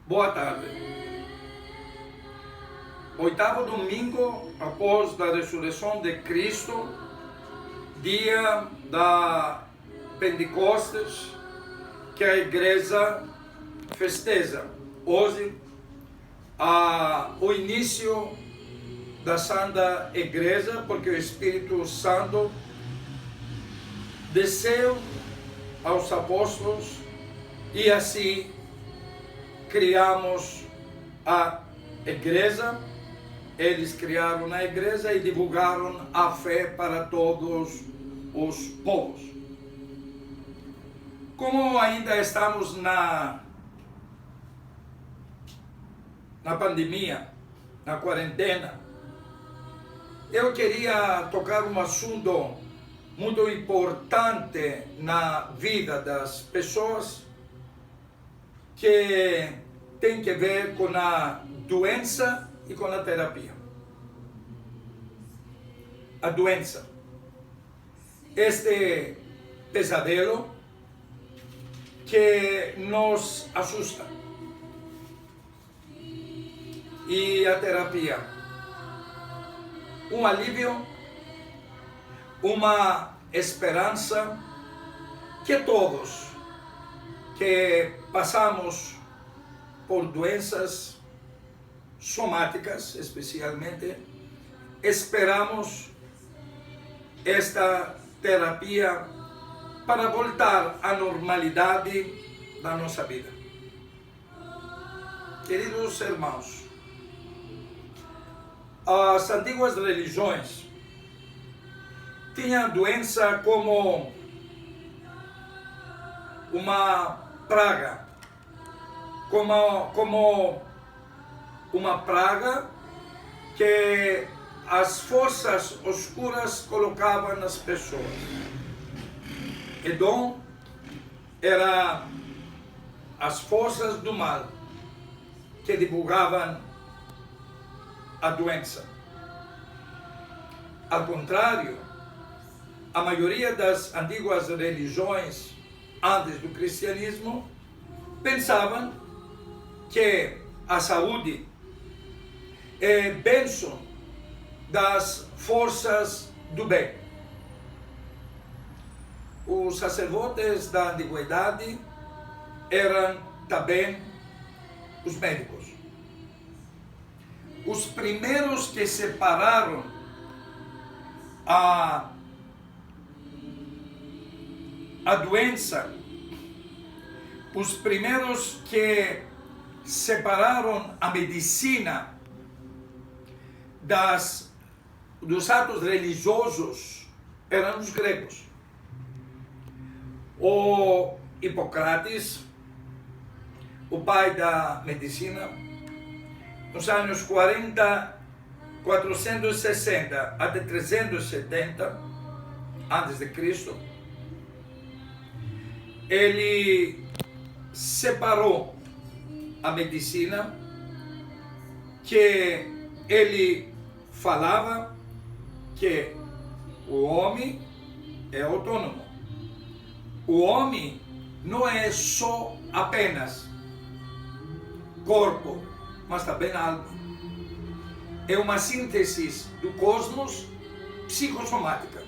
Boa tarde. Oitavo domingo após a ressurreição de Cristo, dia da Pentecostes, que a igreja festeja. Hoje, o início da Santa Igreja, porque o Espírito Santo desceu aos apóstolos e assim criamos a igreja. Eles criaram a igreja e divulgaram a fé para todos os povos. Como ainda estamos na pandemia, na quarentena, eu queria tocar um assunto muito importante na vida das pessoas, que tem que ver com a doença e com a terapia. A doença. Este pesadelo que nos assusta. E a terapia. Um alívio, uma esperança que todos que passamos por doenças somáticas, especialmente, esperamos esta terapia para voltar à normalidade da nossa vida. Queridos irmãos, as antigas religiões tinham a doença como uma praga, como uma praga que as forças oscuras colocavam nas pessoas. Então, eram as forças do mal que divulgavam a doença. Ao contrário, a maioria das antigas religiões antes do cristianismo pensavam que a saúde é bênção das forças do bem. Os sacerdotes da antiguidade eram também os médicos. Os primeiros que separaram a doença, os primeiros que separaram a medicina dos atos religiosos eram os gregos. O Hipócrates, o pai da medicina, nos anos 460 até 370 antes de Cristo, ele separou a medicina, que ele falava que o homem é autônomo. O homem não é só apenas corpo, mas também alma. É uma síntese do cosmos psicossomática.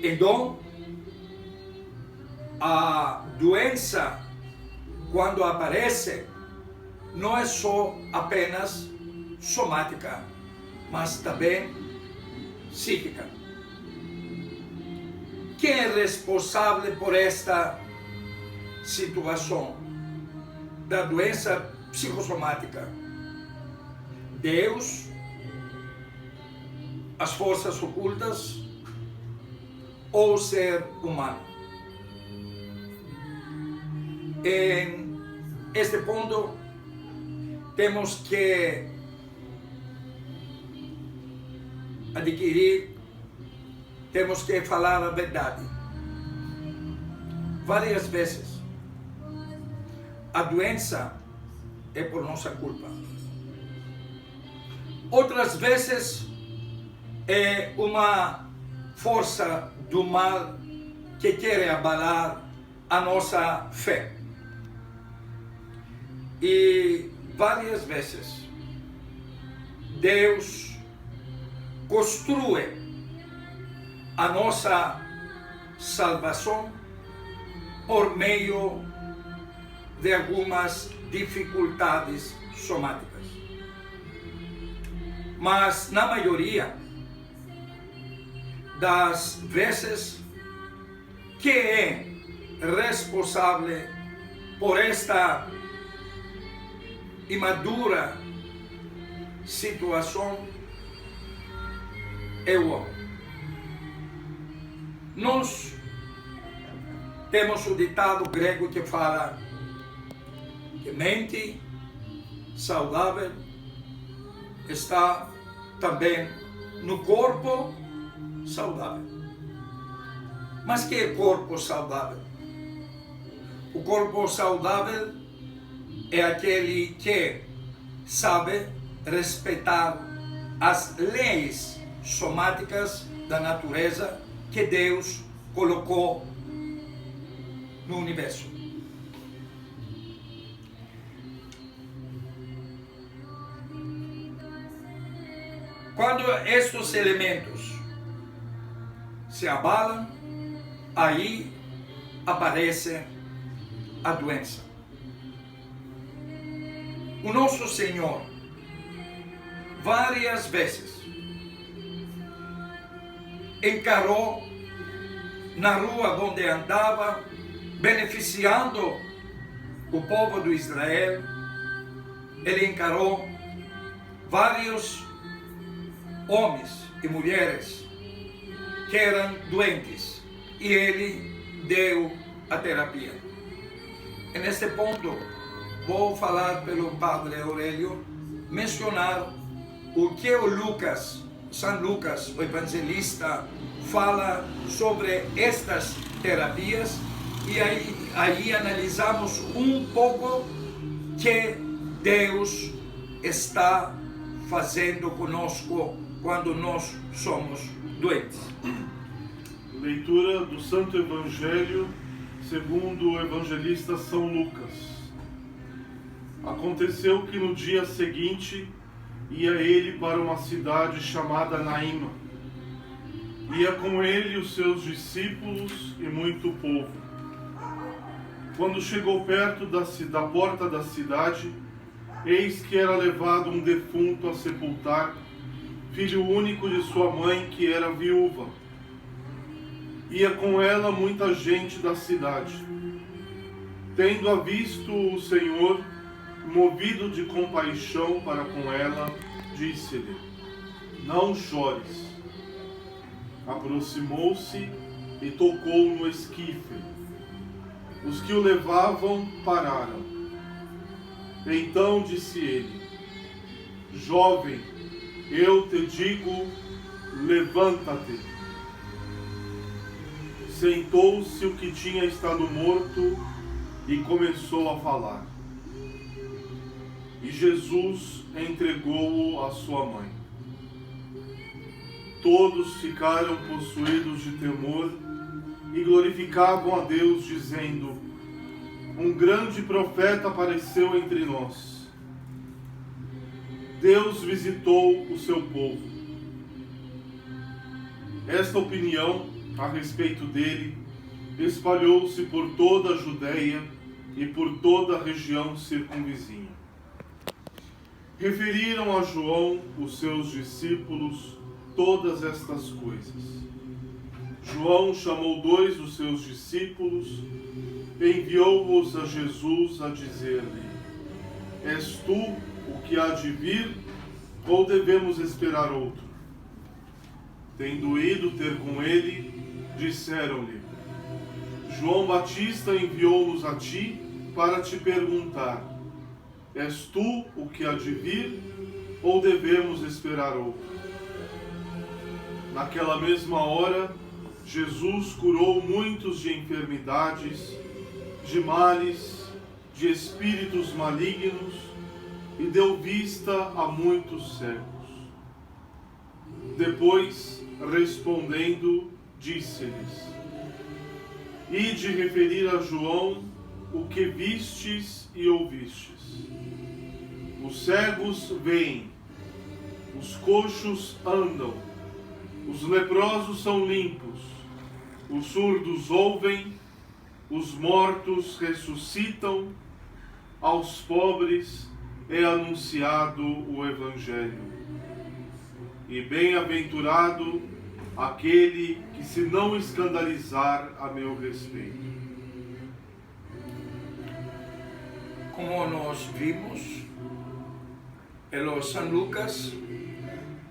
Então, a doença, quando aparece, não é só apenas somática, mas também psíquica. Quem é responsável por esta situação da doença psicossomática? Deus, as forças ocultas ou o ser humano? Em este ponto, temos que temos que falar a verdade. Várias vezes, a doença é por nossa culpa. Outras vezes, é uma força do mal que quer abalar a nossa fé. E várias vezes Deus construi a nossa salvação por meio de algumas dificuldades somáticas. Mas na maioria das vezes, que é responsável por esta imadura situação é o homem. Nós temos o ditado grego que fala que mente saudável está também no corpo saudável. Mas que é corpo saudável? O corpo saudável é aquele que sabe respeitar as leis somáticas da natureza que Deus colocou no universo. Quando estes elementos se abalam, aí aparece a doença. O nosso Senhor, várias vezes, encarou na rua onde andava, beneficiando o povo de Israel. Ele encarou vários homens e mulheres que eram doentes e ele deu a terapia. E neste ponto vou falar pelo Padre Aurélio, mencionar o que o São Lucas, o evangelista, fala sobre estas terapias, e aí analisamos um pouco que Deus está fazendo conosco quando nós somos doentes. Leitura do Santo Evangelho segundo o evangelista São Lucas. Aconteceu que no dia seguinte ia ele para uma cidade chamada Naíma. Ia com ele os seus discípulos e muito povo. Quando chegou perto da porta da cidade, eis que era levado um defunto a sepultar, filho único de sua mãe, que era viúva. Ia com ela muita gente da cidade. Tendo-a visto o Senhor, movido de compaixão para com ela, disse-lhe: não chores. Aproximou-se e tocou no esquife. Os que o levavam pararam. Então disse ele: jovem, eu te digo, levanta-te. Sentou-se o que tinha estado morto e começou a falar. E Jesus entregou-o à sua mãe. Todos ficaram possuídos de temor e glorificavam a Deus, dizendo: um grande profeta apareceu entre nós. Deus visitou o seu povo. Esta opinião a respeito dele espalhou-se por toda a Judeia e por toda a região circunvizinha. Referiram a João, os seus discípulos, todas estas coisas. João chamou 2 dos seus discípulos, enviou-os a Jesus a dizer-lhe: és tu o que há de vir, ou devemos esperar outro? Tendo ido ter com ele, disseram-lhe: João Batista enviou-nos a ti para te perguntar: és tu o que há de vir, ou devemos esperar outro? Naquela mesma hora, Jesus curou muitos de enfermidades, de males, de espíritos malignos, e deu vista a muitos cegos. Depois, respondendo, disse-lhes: ide referir a João o que vistes e ouvistes. Os cegos veem, os coxos andam, os leprosos são limpos, os surdos ouvem, os mortos ressuscitam, aos pobres é anunciado o Evangelho. E bem-aventurado aquele que se não escandalizar a meu respeito. Como nós vimos, pelo São Lucas,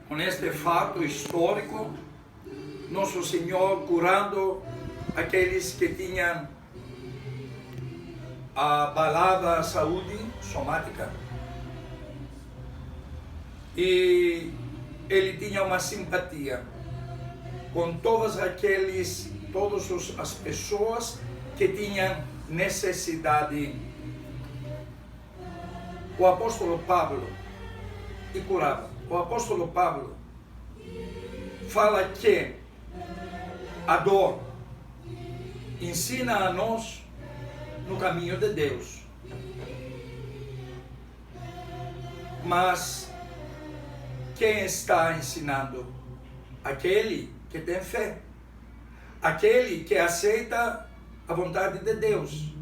com este fato histórico, Nosso Senhor curando aqueles que tinham abalada saúde somática, e ele tinha uma simpatia com todas as pessoas que tinham necessidade. O apóstolo Pablo e curava. O apóstolo Pablo fala que a dor ensina a nós no caminho de Deus, mas quem está ensinando? Aquele que tem fé, aquele que aceita a vontade de Deus,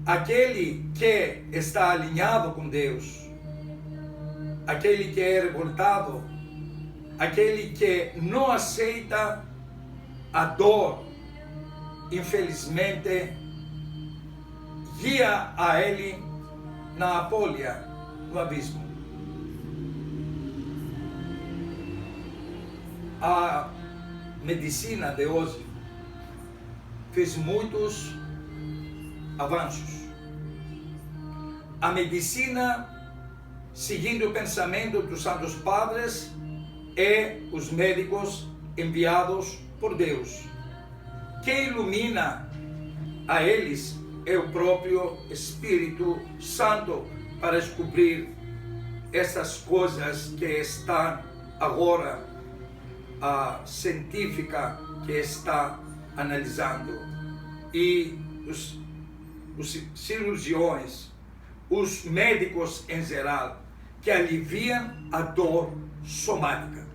aquele que está alinhado com Deus, aquele que é revoltado, aquele que não aceita a dor, infelizmente, guia a ele na apolha, no abismo. A medicina de hoje fez muitos avanços. A medicina, seguindo o pensamento dos santos padres, é os médicos enviados por Deus. Quem ilumina a eles é o próprio Espírito Santo para descobrir essas coisas que estão agora a científica que está analisando. E os cirurgiões, os médicos em geral, que aliviam a dor somática.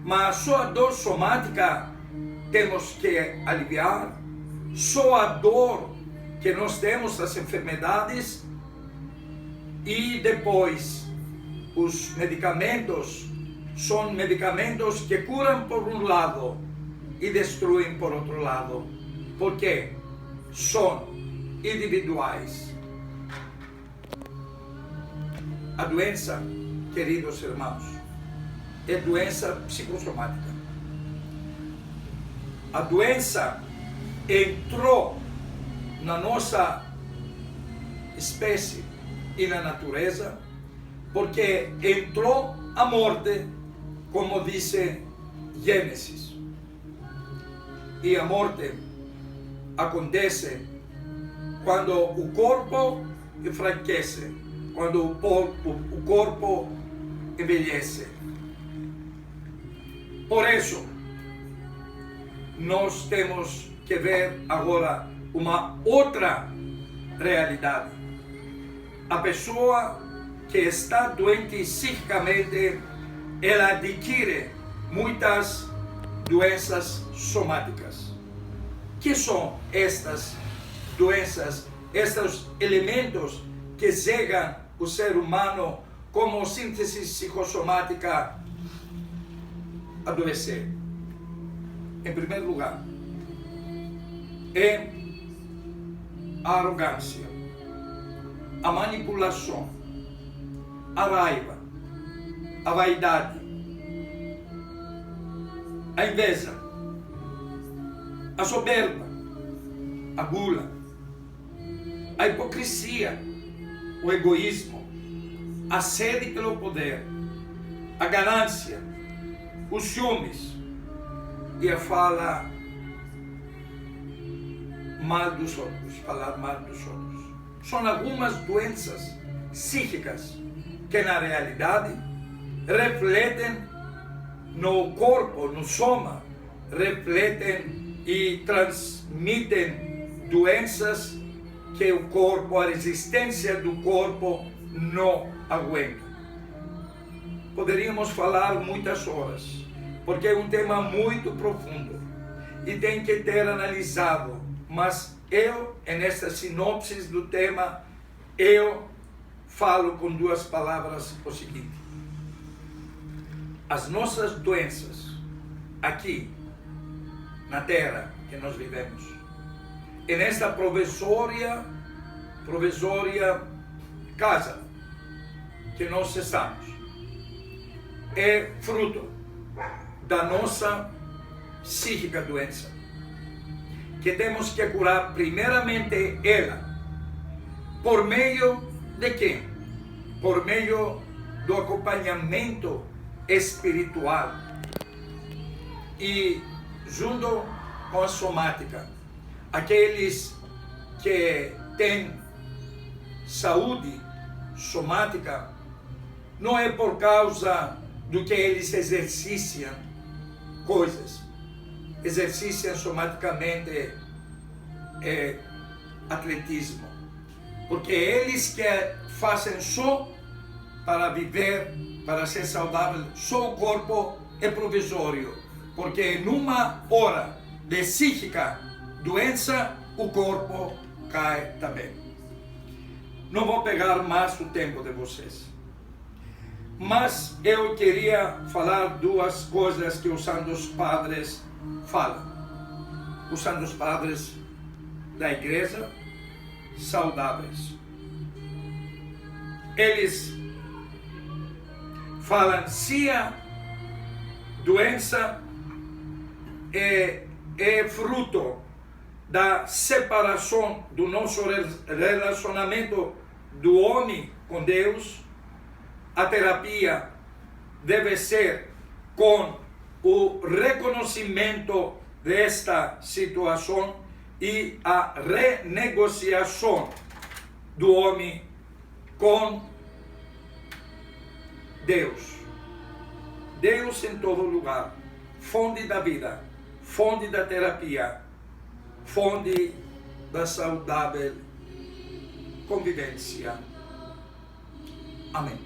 Mas só a dor somática temos que aliviar, só a dor que nós temos, as enfermidades, e depois os medicamentos são medicamentos que curam por um lado e destruem por outro lado, porque são individuais. A doença, queridos irmãos, é doença psicossomática. A doença entrou na nossa espécie e na natureza porque entrou a morte, como diz Gênesis. E a morte acontece quando o corpo enfraquece, quando o corpo envelhece. Por isso, nós temos que ver agora uma outra realidade. A pessoa que está doente psiquicamente, ela adquire muitas doenças somáticas. Que são estas doenças, estes elementos que cegam o ser humano como síntese psicossomática a adoecer? Em primeiro lugar, é a arrogância, a manipulação, a raiva, a vaidade, a inveja, a soberba, a gula, a hipocrisia, o egoísmo, a sede pelo poder, a ganância, os ciúmes e a fala mal dos outros, falar mal dos outros. São algumas doenças psíquicas que na realidade refletem no corpo, no soma, refletem e transmitem doenças que o corpo, a resistência do corpo não aguenta. Poderíamos falar muitas horas, porque é um tema muito profundo e tem que ter analisado, mas eu, nesta sinopse do tema, eu falo com duas palavras o seguinte: as nossas doenças aqui na terra que nós vivemos, e nesta provisória casa que nós estamos, é fruto da nossa psíquica doença, que temos que curar primeiramente ela. Por meio de quem? Por meio do acompanhamento espiritual e junto com a somática. Aqueles que têm saúde somática não é por causa do que eles exercitam coisas, exercitam somaticamente atletismo, porque eles que fazem só para viver, para ser saudável, só o corpo é provisório, porque numa hora de psíquica doença, o corpo cai também. Não vou pegar mais o tempo de vocês, mas eu queria falar duas coisas que os santos padres falam. Os santos padres da igreja saudáveis. Eles falam: se a doença é fruto da separação do nosso relacionamento do homem com Deus, a terapia deve ser com o reconhecimento desta situação e a renegociação do homem com Deus. Deus em todo lugar, fonte da vida, fonte da terapia, fonte da saudável convivência. Amém.